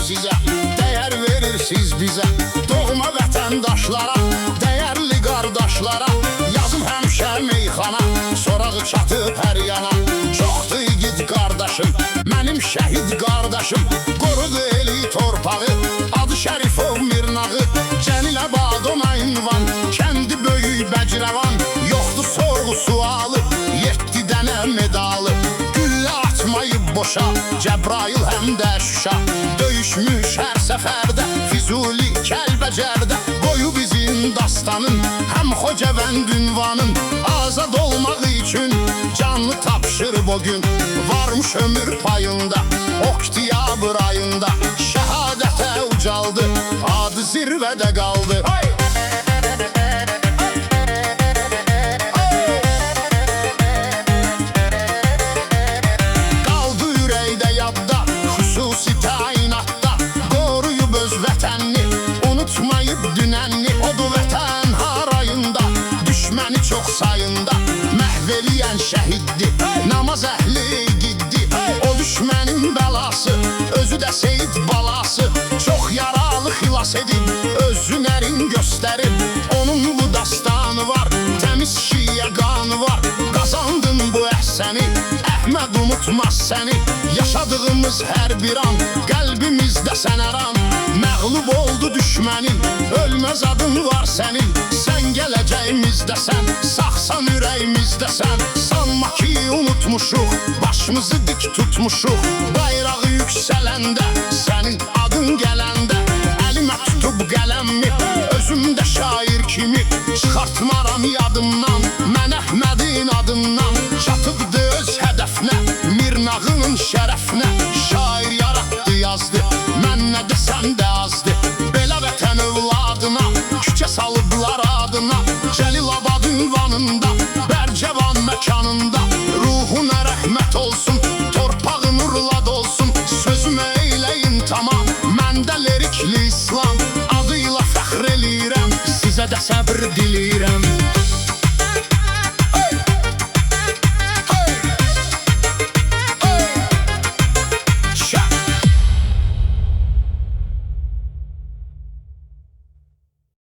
sizə, dəyər verirsiniz bizə. Doğma vətəndaşlara, dəyərli qardaşlara, yazım həmişə meyxana, sorağı çatıb hər yana. Çoxdur igid qardaşım, mənim şəhid qardaşım, qorudu eli torpağı, adı Şərifov Mirnağı. Cənilə Badona ünvan, kəndi böyük Bəcrəvan, yoxdur sorğu sualı, 7 dənə medalı. Güllə atmayıb boşa, Cəbrayıl həm də Şuşa, döyüşmüş hər səfərdə, Füzuli, Kəlbəcərdə. Boyu bizim dastanın, həm Xocavənd ünvanın, azad olmaq üçün canlı tapşırıb o gün. Varmış ömür payında, oktyabr ayında, şəhadətə ucaldı, adı zirvədə qaldı. Qaldı ürəkdə yadda, xüsusi təyinatda, qoruyub öz vətənini, unutmayıb dünənni. Odu vətən harayında, düşməni çox sayında, məhv eləyən şəhiddi, namaz əhli giddi. O düşmənin bəlası, özü də Seyid balası, çox yaralı xilas edib, özün ərin göstərib. Onun bu dastanı var, təmiz şiyə qanı var. Qazandın bu əhsəni, Əhməd unutmaz səni. Yaşadığımız hər bir an, qəlbimizdə sən hər an. Məğlub oldu düşmənin, ölməz adın var sənin. Sən gələcəyimizdəsən, sağsan ürəyimizdəsən. Sanma ki unutmuşuq, başımızı dik tutmuşuq. Bayrağı yüksələndə, sənin adın gələndə, əlimə tutub qələmmi, özümdə şair kimi çıxartmaram yadımdan. Mən Əhmədin adından, çatıbdı öz hədəfinə, Mirnağının şərəfinə. Şair yaratdı, yazdı, mən nə desəm də azdı. Belə vətən övladına, küçə salıblar adına. Cəlilabad ünvanında, Bərcəvan məkanında, ruhuna rəhmət olsun, torpağın urlad olsun. Sözümə eyləyin tamam, məndə lerikli İslam, adıyla fəxr eləyirəm, sizə də səbr diləyirəm.